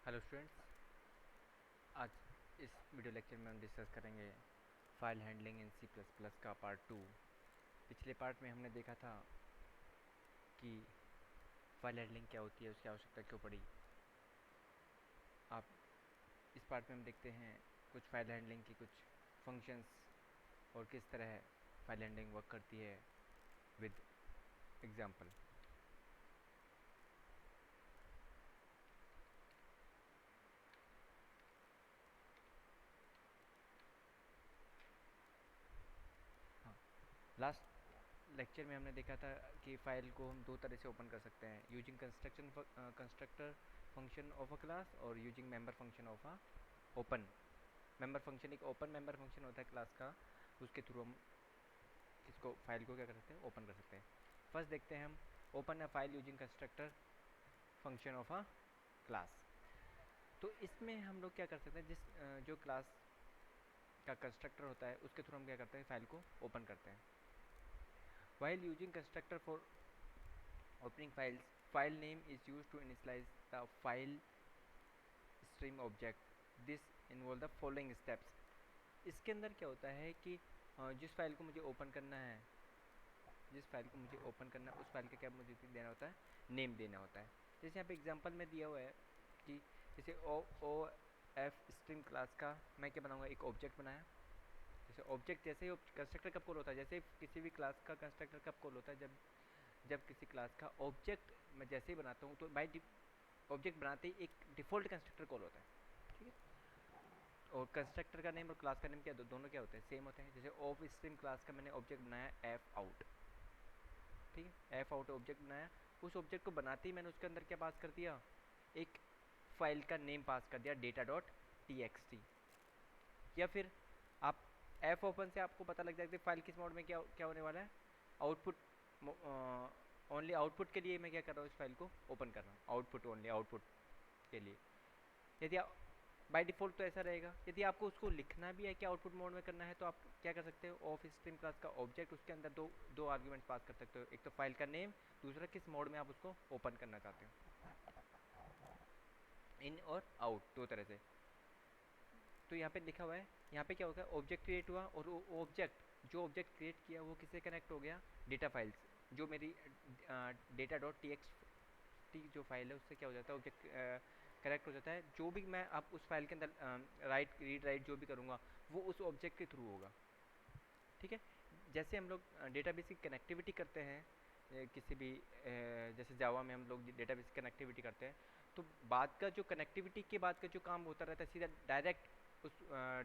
Hello students, आज इस video lecture में हम डिस्कस करेंगे file handling in C plus plus का पार्ट 2। पिछले पार्ट में हमने देखा था कि फाइल हैंडलिंग क्या होती है, उसकी आवश्यकता क्यों पड़ी। आप इस पार्ट में हम देखते हैं कुछ फाइल हैंडलिंग की कुछ फंक्शंस और किस तरह फाइल हैंडलिंग वर्क करती है विद एग्जांपल। हाँ, लास्ट लेक्चर में हमने देखा था कि फ़ाइल को हम दो तरह से ओपन कर सकते हैं, using constructor function of a class और using member function of a open member function. एक ओपन मेंबर फंक्शन होता है क्लास का, उसके थ्रू हम इसको फाइल को क्या कर सकते हैं, ओपन कर सकते हैं। फर्स्ट देखते हैं हम open a file using constructor function of a class. तो इसमें हम लोग क्या कर सकते हैं, जो क्लास का कंस्ट्रक्टर होता है उसके थ्रू हम क्या करते हैं, फाइल को ओपन करते हैं। While using constructor for opening files, file name is used to initialize the file stream object. This involve the following steps. इसके अंदर क्या होता है कि जिस फाइल को मुझे ओपन करना है, उस फाइल का क्या मुझे देना होता है, नेम देना होता है। जैसे यहाँ पे एग्जांपल में दिया हुआ है कि जैसे ओ एफ स्ट्रीम क्लास का मैं क्या बनाऊँगा, एक ऑब्जेक्ट बनाया। जैसे ऑब्जेक्ट जैसे ही कंस्ट्रक्टर कब कॉल होता है, जैसे किसी भी क्लास का कंस्ट्रक्टर कब कॉल होता है, जब किसी क्लास का ऑब्जेक्ट मैं जैसे ही बनाता हूँ तो बाय ऑब्जेक्ट बनाते ही एक डिफ़ॉल्ट कंस्ट्रक्टर कॉल होता है। ठीक है, और कंस्ट्रक्टर का नेम और क्लास का नेम क्या दोनों क्या होते हैं, सेम होते हैं। जैसे ऑफ स्ट्रीम क्लास का मैंने ऑब्जेक्ट बनाया एफ आउट। ठीक है, एफ आउट ऑब्जेक्ट बनाया। उस ऑब्जेक्ट को बनाते ही मैंने उसके अंदर क्या पास कर दिया, एक फाइल का नेम पास कर दिया, data dot T x T. या फिर आप एफ ओपन से आपको पता लग जाएगा कि फाइल किस मोड में क्या क्या होने वाला है, आउटपुट ओनली आउटपुट के लिए मैं क्या कर रहा हूँ, इस फाइल को ओपन कर रहा हूँ, आउटपुट ओनली आउटपुट के लिए। यदि आप बाय डिफ़ॉल्ट तो ऐसा रहेगा। यदि आपको उसको लिखना भी है कि आउटपुट मोड में करना है तो आप क्या कर सकते हो, ऑफ स्ट्रीम क्लास का ऑब्जेक्ट, उसके अंदर दो आर्ग्यूमेंट्स पास कर सकते हो, एक तो फाइल का नेम, दूसरा किस मोड में आप उसको ओपन करना चाहते हो, इन और आउट, दो तरह से। तो यहाँ पे लिखा हुआ है, यहाँ पे क्या होगा, ऑब्जेक्ट क्रिएट हुआ और वो ऑब्जेक्ट, जो ऑब्जेक्ट क्रिएट किया वो किससे कनेक्ट हो गया, डेटा फाइल्स, जो मेरी data dot T x T जो फाइल है उससे क्या हो जाता है, ऑब्जेक्ट कनेक्ट हो जाता है। जो भी मैं आप उस फाइल के अंदर रीड राइट जो भी करूँगा वो उस ऑब्जेक्ट के थ्रू होगा। ठीक है, जैसे हम लोग डेटाबेस की कनेक्टिविटी करते हैं, किसी भी जैसे जावा में हम लोग डेटाबेस की कनेक्टिविटी करते हैं, तो बाद का जो कनेक्टिविटी के बाद का जो काम होता रहता है सीधा डायरेक्ट उस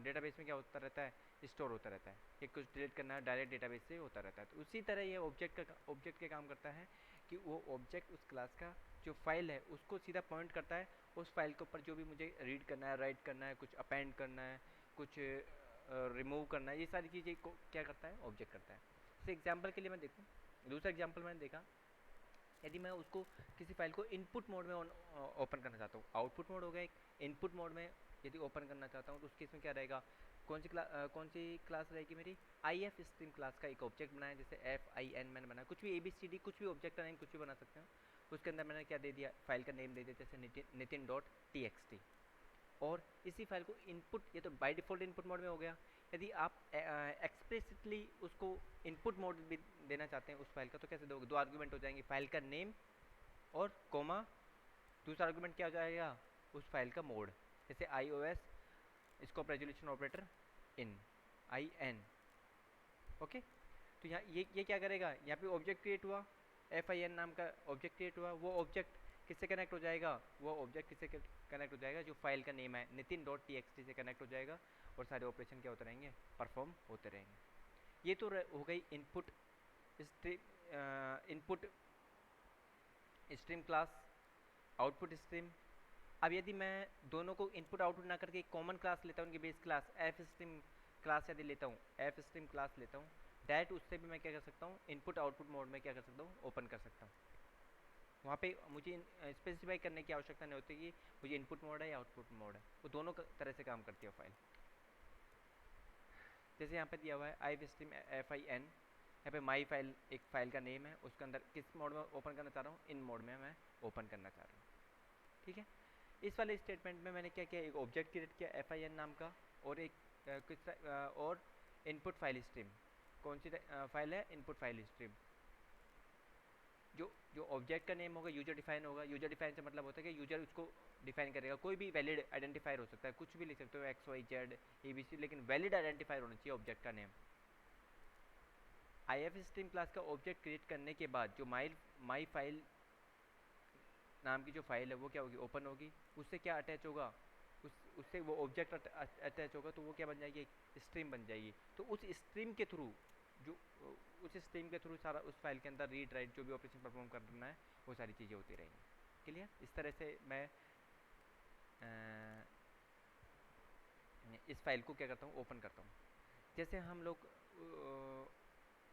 डेटाबेस में क्या होता रहता है, स्टोर होता रहता है, कि कुछ डिलीट करना है डायरेक्ट डेटाबेस से होता रहता है। तो उसी तरह ये ऑब्जेक्ट के काम करता है कि वो ऑब्जेक्ट उस क्लास का जो फाइल है उसको सीधा पॉइंट करता है, उस फाइल के ऊपर जो भी मुझे रीड करना है, राइट करना है, कुछ अपेंड करना है, कुछ रिमूव करना है, ये सारी चीज़ें को क्या करता है, ऑब्जेक्ट करता है। जैसे एग्जांपल के लिए मैं देखूँ, दूसरा एग्जांपल मैंने देखा, यदि मैं उसको किसी फाइल को इनपुट मोड में ओपन करना चाहता हूँ, आउटपुट मोड हो गया एक, इनपुट मोड में यदि ओपन करना चाहता हूँ तो उस केस में क्या रहेगा, कौन सी क्लास रहेगी मेरी, आई एफ स्ट्रीम क्लास का एक ऑब्जेक्ट बनाया, जैसे एफ आई एन मैंने बनाया, कुछ भी ए बी सी डी, कुछ भी ऑब्जेक्ट का नेम कुछ भी बना सकते हैं। उसके अंदर मैंने क्या दे दिया, फाइल का नेम दे दिया, जैसे Nitin dot T x T. और इसी फाइल को इनपुट, ये तो बाय डिफ़ॉल्ट इनपुट मोड में हो गया। यदि आप एक्सप्रेसिटली उसको इनपुट मोड भी देना चाहते हैं उस फाइल का, तो कैसे दोगे, दो आर्गुमेंट हो जाएंगे, फाइल का नेम और कोमा, दूसरा आर्गुमेंट क्या हो जाएगा, उस फाइल का मोड, जैसे I O S, scope resolution operator in I N. Okay, तो यहाँ ये क्या करेगा, यहाँ पे ऑब्जेक्ट क्रिएट हुआ, एफ आई एन नाम का ऑब्जेक्ट क्रिएट हुआ, वो ऑब्जेक्ट किससे कनेक्ट हो जाएगा, वो ऑब्जेक्ट किससे कनेक्ट हो जाएगा, जो फाइल का नेम है Nitin dot T x T से कनेक्ट हो जाएगा, और सारे ऑपरेशन क्या होते रहेंगे, परफॉर्म होते रहेंगे। ये तो हो गई input input stream class, output stream. अब यदि मैं दोनों को इनपुट आउटपुट ना करके एक कॉमन क्लास लेता हूँ, उनकी base class F stream class यदि लेता हूँ, एफ स्ट्रीम क्लास लेता हूँ, डायरेक्ट उससे भी मैं क्या कर सकता हूँ, इनपुट आउटपुट मोड में क्या कर सकता हूँ, ओपन कर सकता हूँ। वहाँ पे मुझे स्पेसिफाई करने की आवश्यकता नहीं होती कि मुझे इनपुट मोड है या आउटपुट मोड है, वो दोनों तरह से काम करती है फाइल। जैसे यहाँ पे दिया हुआ है I stream F I N, यहाँ पे माई फाइल एक फाइल का नेम है, उसके अंदर किस मोड में ओपन करना चाह रहा हूँ, इन मोड में मैं ओपन करना चाह रहा हूँ। ठीक है, इस वाले स्टेटमेंट में मैंने क्या किया, एक ऑब्जेक्ट क्रिएट किया fin नाम का, और एक और इनपुट फाइल स्ट्रीम। कौन सी फाइल है, इनपुट फाइल स्ट्रीम। जो ऑब्जेक्ट का नेम होगा यूजर डिफाइन होगा। यूजर डिफाइन से मतलब होता है कि यूजर उसको डिफाइन करेगा। कोई भी वैलिड आइडेंटिफायर हो सकता है, कुछ भी लिख सकते हो, एक्स वाई जेड ABC, लेकिन वैलिड आइडेंटिफायर होना चाहिए ऑब्जेक्ट का नेम। IF स्ट्रीम क्लास का ऑब्जेक्ट क्रिएट करने के बाद जो माई फाइल नाम की जो फाइल है वो क्या होगी, ओपन होगी। उससे क्या अटैच होगा, उससे वो ऑब्जेक्ट अटैच होगा, तो वो क्या बन जाएगी, एक स्ट्रीम बन जाएगी। तो उस स्ट्रीम के थ्रू जो उस स्ट्रीम के थ्रू सारा उस फाइल के अंदर रीड राइट जो भी ऑपरेशन परफॉर्म करना है वो सारी चीज़ें होती रहेंगी। क्लियर। इस तरह से मैं इस फाइल को क्या करता हूँ, ओपन करता हूँ। जैसे हम लोग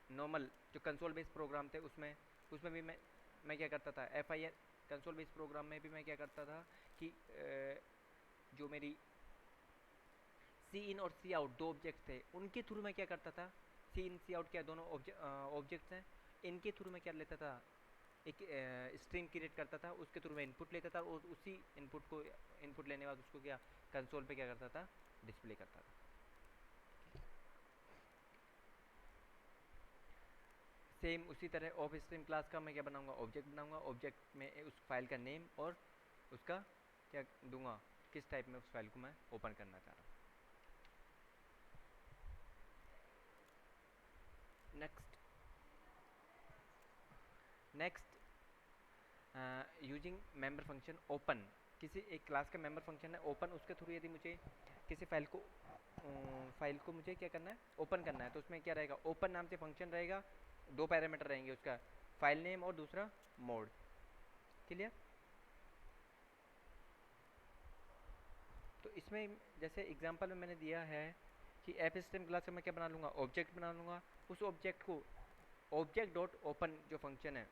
नॉर्मल जो कंसोल बेस्ड प्रोग्राम थे उसमें भी मैं क्या करता था, FIN कंसोल बेस्ड प्रोग्राम में भी मैं क्या करता था कि जो मेरी सी इन और सी आउट दो ऑब्जेक्ट थे, उनके थ्रू मैं क्या करता था, सी इन सी आउट क्या दोनों ऑब्जेक्ट्स हैं, इनके थ्रू मैं क्या लेता था, एक स्ट्रिंग क्रिएट करता था, उसके थ्रू मैं इनपुट लेता था, और उसी इनपुट लेने के बाद उसको क्या कंसोल पे क्या करता था, डिस्प्ले करता था। सेम उसी तरह ऑफ स्ट्रीम क्लास का मैं क्या बनाऊंगा, ऑब्जेक्ट बनाऊंगा। ऑब्जेक्ट में उस फाइल का नेम और उसका क्या दूंगा, किस टाइप में उस फाइल को मैं ओपन करना चाह रहा हूँ। Next using member function open. किसी एक क्लास का मेंबर फंक्शन है ओपन, उसके थ्रू यदि मुझे किसी फाइल को मुझे क्या करना है, ओपन करना है, तो उसमें क्या रहेगा, ओपन नाम से फंक्शन रहेगा। दो पैरामीटर रहेंगे उसका, फाइल नेम और दूसरा मोड। क्लियर। तो इसमें जैसे एग्जांपल में मैंने दिया है कि एफ स्ट्रीम क्लास का मैं क्या बना लूँगा, ऑब्जेक्ट बना लूँगा। उस ऑब्जेक्ट को ऑब्जेक्ट डॉट ओपन जो फंक्शन है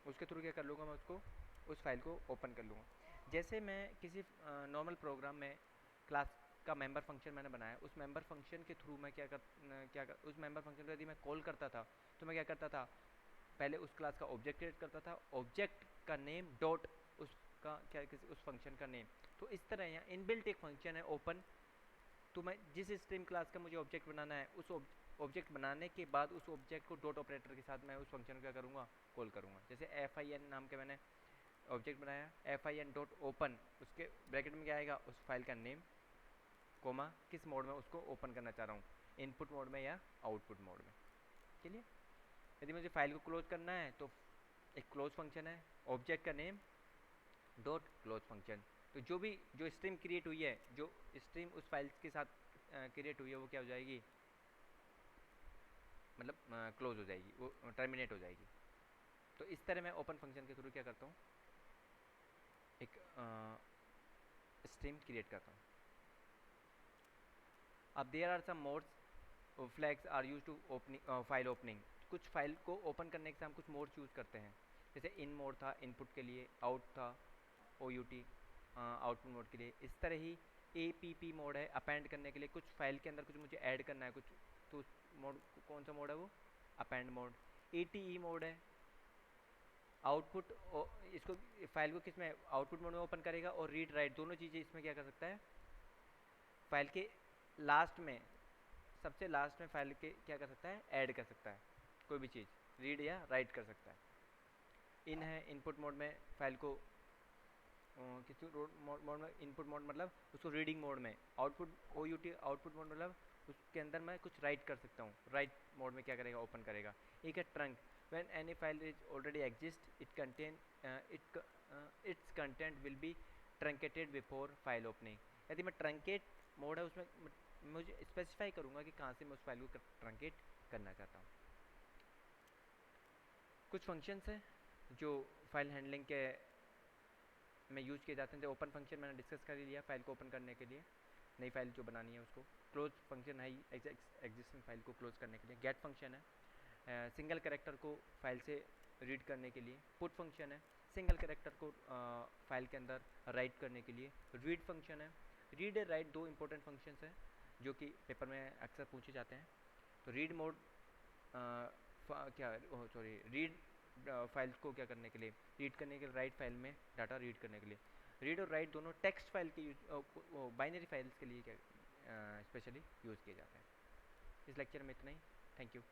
उसके थ्रू क्या कर लूँगा, मैं उसको उस फाइल को ओपन कर लूँगा। जैसे मैं किसी नॉर्मल प्रोग्राम में क्लास का मेंबर फंक्शन मैंने बनाया, उस मेंबर फंक्शन के थ्रू मैं उस मेंबर फंक्शन को यदि मैं कॉल करता था तो मैं क्या करता था, पहले उस क्लास का ऑब्जेक्ट क्रिएट करता था, ऑब्जेक्ट का नेम डॉट उसका क्या किसी उस फंक्शन का नेम। तो इस तरह यहाँ इनबिल्ट एक फंक्शन है ओपन। तो मैं जिस स्ट्रीम क्लास का मुझे ऑब्जेक्ट बनाना है, उस ऑब्जेक्ट बनाने के बाद उस ऑब्जेक्ट को डॉट ऑपरेटर के साथ मैं उस फंक्शन को क्या करूँगा, कॉल करूँगा। जैसे FIN नाम के मैंने ऑब्जेक्ट बनाया, FIN डॉट ओपन, उसके ब्रैकेट में क्या आएगा, उस फाइल का नेम कोमा किस मोड में उसको ओपन करना चाह रहा हूँ, इनपुट मोड में या आउटपुट मोड में। चलिए, यदि मुझे फाइल को क्लोज करना है तो एक क्लोज फंक्शन है, ऑब्जेक्ट का नेम डॉट क्लोज फंक्शन। तो जो स्ट्रीम क्रिएट हुई है, जो स्ट्रीम उस फाइल के साथ क्रिएट हुई है, वो क्या हो जाएगी, मतलब क्लोज हो जाएगी, वो टर्मिनेट हो जाएगी। तो इस तरह मैं ओपन फंक्शन के थ्रू क्या करता हूँ, एक स्ट्रीम क्रिएट करता हूँ। अब there are some modes flags are use to opening file opening. कुछ फाइल को ओपन करने के हम कुछ मोड चूज़ करते हैं। जैसे इन मोड था इनपुट के लिए, आउट था OUT आउटपुट मोड के लिए। इस तरह ही APP मोड है अपेंड करने के लिए, कुछ फाइल के अंदर कुछ मुझे ऐड करना है कुछ, तो उस मोड कौन सा मोड है, वो अपेंड मोड। ATE मोड है आउटपुट, इसको फाइल को किस में आउटपुट मोड में ओपन करेगा, और रीड राइट दोनों चीज़ें इसमें क्या कर सकता है, फाइल के लास्ट में, सबसे लास्ट में फाइल के क्या कर सकता है, ऐड कर सकता है कोई भी चीज़, रीड या राइट कर सकता है। इन है इनपुट मोड में फाइल को किसी मोड में, इनपुट मोड मतलब उसको रीडिंग मोड में, आउटपुट OUT आउटपुट मोड मतलब उसके अंदर मैं कुछ राइट कर सकता हूँ, राइट मोड में क्या करेगा, ओपन करेगा। एक है trunk, when any file is already exist it contain it's content will be truncated before file opening. यदि मैं ट्रंकेट मोड है उसमें मुझे स्पेसिफाई करूँगा कि कहाँ से मैं उस फाइल को ट्रंकेट करना चाहता हूँ। कुछ फंक्शंस हैं जो फाइल हैंडलिंग के में यूज़ किए जाते हैं। जो ओपन फंक्शन मैंने डिस्कस कर ही लिया, फाइल को ओपन करने के लिए, नई फाइल जो बनानी है उसको। क्लोज फंक्शन है एग्जिस्टिंग फाइल को क्लोज करने के लिए। गेट फंक्शन है सिंगल कैरेक्टर को फाइल से रीड करने के लिए। पुट फंक्शन है सिंगल कैरेक्टर को फाइल के अंदर राइट करने के लिए। रीड फंक्शन है, रीड और राइट दो इंपॉर्टेंट फंक्शंस हैं जो कि पेपर में अक्सर पूछे जाते हैं। तो रीड मोड रीड फाइल को क्या करने के लिए, रीड करने के लिए, राइट फाइल में डाटा रीड करने के लिए। रीड और राइट दोनों टेक्स्ट फाइल के बाइनरी फाइल्स के लिए क्या स्पेशली यूज़ किए जाते हैं। इस लेक्चर में इतना ही। Thank you.